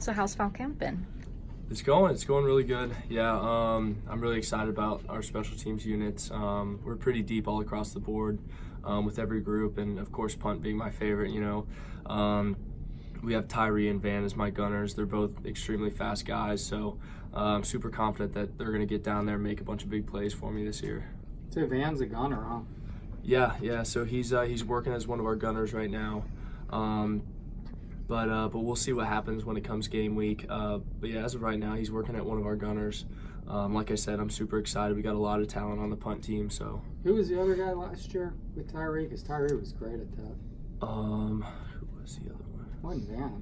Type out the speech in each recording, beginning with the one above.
So how's fall camp been? It's going really good. Yeah, I'm really excited about our special teams units. We're pretty deep all across the board with every group, and of course punt being my favorite. We have Tyree and Van as my gunners. They're both extremely fast guys, so I'm super confident that they're going to get down there and make a bunch of big plays for me this year. So Van's a gunner, huh? Yeah. So he's working as one of our gunners right now. But we'll see what happens when it comes game week. But yeah, as of right now, he's working at one of our gunners. Like I said, I'm super excited. We got a lot of talent on the punt team. So who was the other guy last year with Tyree? Because Tyree was great at that. Who was the other one? Wasn't Van?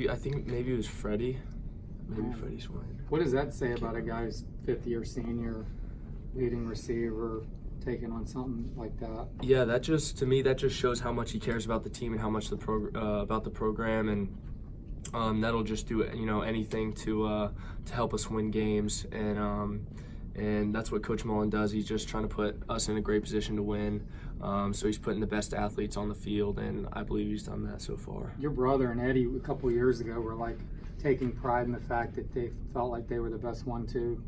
I think maybe it was Freddie. Maybe Freddie Swain. What does that say about a guy's fifth-year senior, leading receiver, taking on something like that? Yeah, to me that just shows how much he cares about the team and how much about the program, and that'll just do anything to help us win games, and that's what Coach Mullen does. He's just trying to put us in a great position to win. So he's putting the best athletes on the field, and I believe he's done that so far. Your brother and Eddie a couple of years ago were like taking pride in the fact that they felt like they were the best 1-2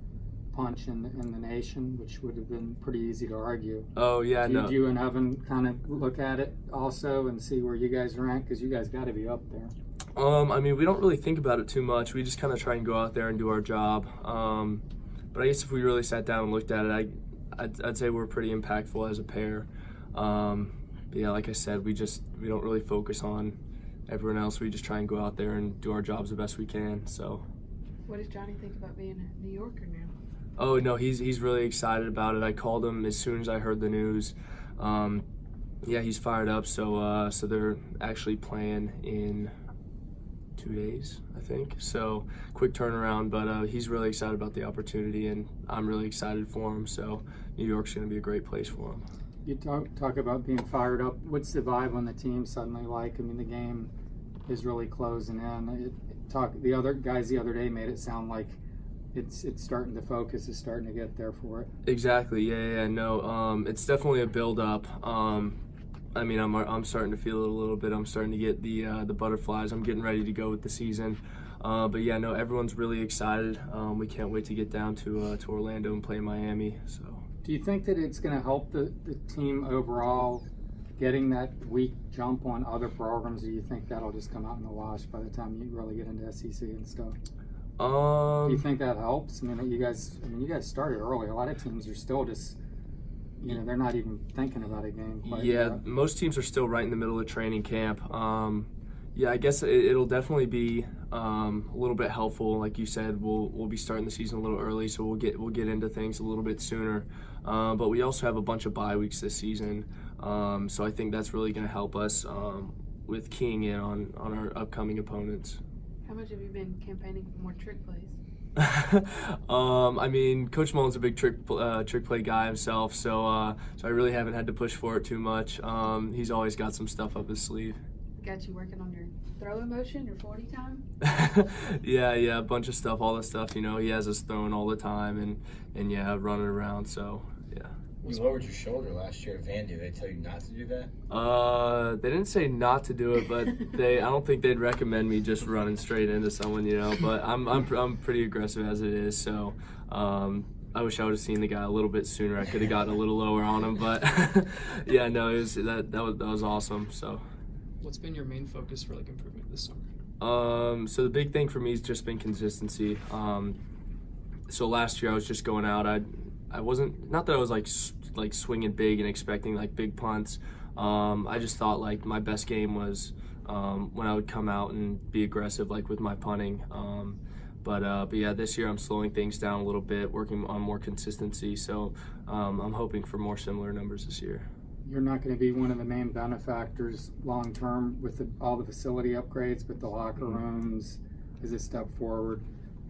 punch in the nation, which would have been pretty easy to argue. Oh yeah, Do you and Evan kind of look at it also and see where you guys rank? Because you guys got to be up there. We don't really think about it too much. We just kind of try and go out there and do our job. But I guess if we really sat down and looked at it, I'd say we're pretty impactful as a pair. But yeah, like I said, we don't really focus on everyone else. We just try and go out there and do our jobs the best we can. So. What does Johnny think about being a New Yorker now? Oh no, he's really excited about it. I called him as soon as I heard the news. Yeah, he's fired up. So they're actually playing in 2 days, I think. So quick turnaround, but he's really excited about the opportunity, and I'm really excited for him. So New York's going to be a great place for him. You talk about being fired up. What's the vibe on the team suddenly like? I mean, the game is really closing in. The other guys the other day made it sound like it's starting to focus, is starting to get there for it. Exactly. Yeah. No. It's definitely a build up. I'm starting to feel it a little bit. I'm starting to get the butterflies. I'm getting ready to go with the season. But yeah, no, everyone's really excited. We can't wait to get down to Orlando and play Miami. So. Do you think that it's going to help the team overall getting that weak jump on other programs? Or do you think that'll just come out in the wash by the time you really get into SEC and stuff? Do you think that helps? You guys started early. A lot of teams are still just, they're not even thinking about a game quite yet. Most teams are still right in the middle of training camp. Yeah, I guess it'll definitely be a little bit helpful. Like you said, we'll be starting the season a little early, so we'll get into things a little bit sooner. But we also have a bunch of bye weeks this season, so I think that's really going to help us with keying in on our upcoming opponents. How much have you been campaigning for more trick plays? Coach Mullen's a big trick play guy himself, so I really haven't had to push for it too much. He's always got some stuff up his sleeve. Got you working on your throwing motion, your 40 time? Yeah, a bunch of stuff, all the stuff. He has us throwing all the time and running around. So yeah. You lowered your shoulder last year at Van. Did they tell you not to do that? They didn't say not to do it, but I don't think they'd recommend me just running straight into someone, But I'm pretty aggressive as it is, so I wish I would have seen the guy a little bit sooner. I could have gotten a little lower on him, but yeah, no, that was awesome. So. What's been your main focus for improvement this summer? So the big thing for me has just been consistency. So last year I was just going out. I wasn't, not that I was like swinging big and expecting big punts. I just thought my best game was when I would come out and be aggressive with my punting. But yeah, this year I'm slowing things down a little bit, working on more consistency. So I'm hoping for more similar numbers this year. You're not going to be one of the main benefactors long term with all the facility upgrades, but the locker rooms is a step forward.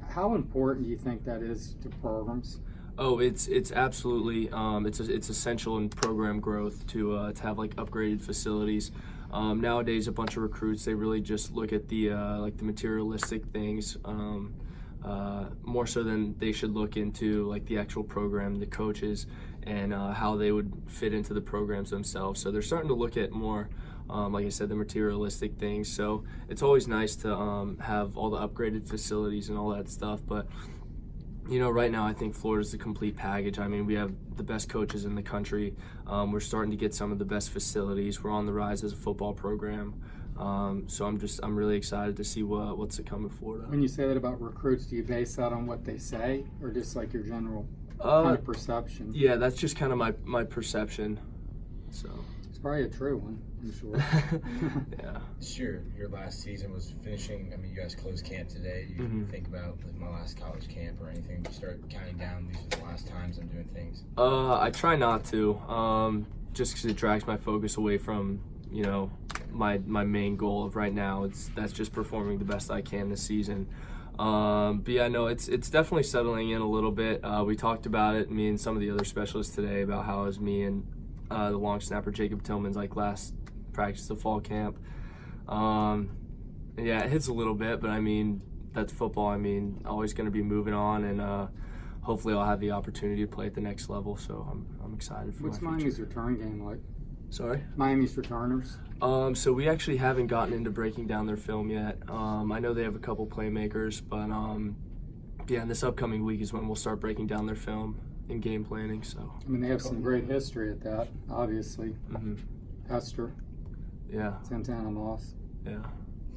How important do you think that is to programs? Oh, it's absolutely it's essential in program growth to have upgraded facilities. Nowadays, a bunch of recruits, they really just look at the the materialistic things more so than they should look into the actual program, the coaches, and how they would fit into the programs themselves. So they're starting to look at more like I said, the materialistic things. So it's always nice to have all the upgraded facilities and all that stuff. But right now I think Florida's the complete package. I mean, we have the best coaches in the country. We're starting to get some of the best facilities. We're on the rise as a football program. So I'm really excited to see what's to come in Florida. When you say that about recruits, do you base that on what they say, or just like your general kind of perception? Yeah, that's just kind of my perception. So it's probably a true one, I'm sure. Yeah. This year, your last season was finishing. I mean, you guys closed camp today. Do you think about like, my last college camp or anything? Do you start counting down these are the last times I'm doing things? I try not to, just because it drags my focus away from my main goal of right now. That's just performing the best I can this season. But yeah, no, it's definitely settling in a little bit. We talked about it, me and some of the other specialists today, about how it was me and the long snapper Jacob Tillman's like last practice of fall camp. And yeah, it hits a little bit, but I mean, that's football. I mean, always going to be moving on, and hopefully I'll have the opportunity to play at the next level. So I'm excited for What's my Miami's future. return game like? Sorry? Miami's returners? So we actually haven't gotten into breaking down their film yet. I know they have a couple playmakers, but yeah, this upcoming week is when we'll start breaking down their film and game planning. So I mean, they have some great history at that, obviously. Esther, yeah, Santana Moss. yeah.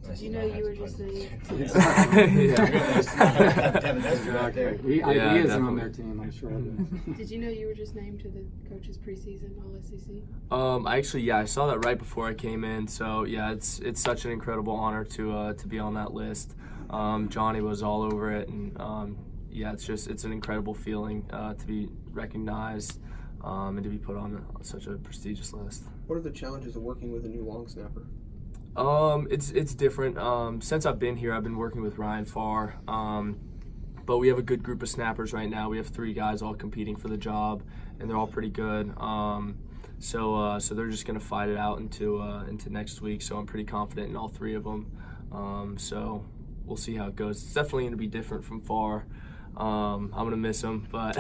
Did you know you were just named? He Yeah, isn't on definitely. their team, I'm sure. Did you know you were just named to the coaches preseason All-SEC? I saw that right before I came in. So yeah, it's such an incredible honor to be on that list. Johnny was all over it, and yeah, it's an incredible feeling to be recognized and to be put on such a prestigious list. What are the challenges of working with a new long snapper? It's different. Since I've been here, I've been working with Ryan Farr, but we have a good group of snappers right now. We have 3 guys all competing for the job, and they're all pretty good. So they're just gonna fight it out into next week. So I'm pretty confident in all 3 of them. So we'll see how it goes. It's definitely gonna be different from Farr. I'm gonna miss him, but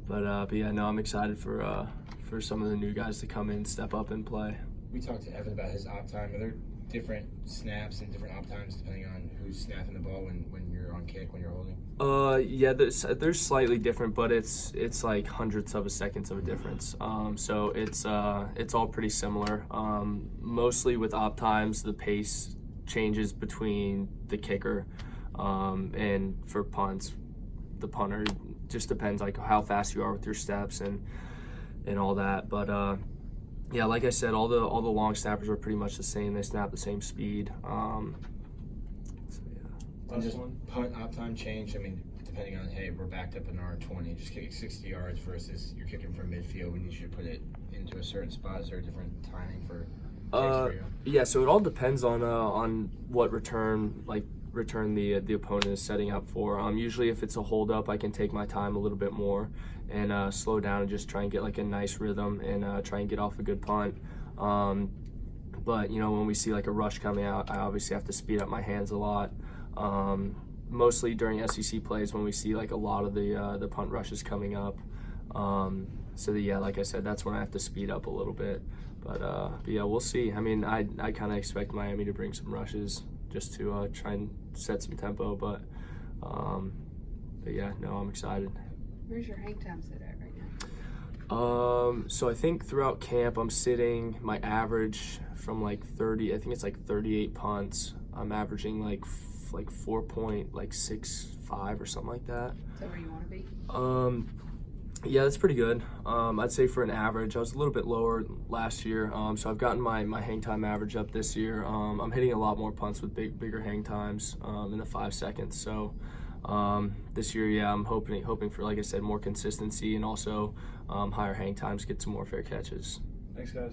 but yeah, no, I'm excited for some of the new guys to come in, step up, and play. We talked to Evan about his op time. Are there different snaps and different op times depending on who's snapping the ball when you're on kick, when you're holding? Yeah, there's slightly different, but it's like hundredths of a seconds of a difference. So it's all pretty similar. Mostly with op times, the pace changes between the kicker and for punts, the punter. Just depends like how fast you are with your steps and all that. But yeah, like I said, all the long snappers are pretty much the same. They snap the same speed. So yeah. And just punt op time change. I mean, depending on we're backed up in our 20, just kicking 60 yards versus you're kicking from midfield. We need you to put it into a certain spot. Is there a different timing for kicks for you? Yeah, so it all depends on what return the opponent is setting up for. Usually if it's a hold up, I can take my time a little bit more and slow down and just try and get like a nice rhythm and try and get off a good punt. But when we see like a rush coming out, I obviously have to speed up my hands a lot. Mostly during SEC plays when we see like a lot of the punt rushes coming up. So yeah, like I said, that's when I have to speed up a little bit. But yeah, we'll see. I mean, I kind of expect Miami to bring some rushes just to try and set some tempo. But yeah, no, I'm excited. Where's your hang time set at right now? So I think throughout camp, I'm sitting my average from like 30. I think it's like 38 punts. I'm averaging like 4.65 or something like that. Is that where you want to be? Yeah, that's pretty good. I'd say for an average, I was a little bit lower last year. So I've gotten my hang time average up this year. I'm hitting a lot more punts with bigger hang times in the 5 seconds. So this year, yeah, I'm hoping for, like I said, more consistency and also higher hang times, get some more fair catches. Thanks, guys.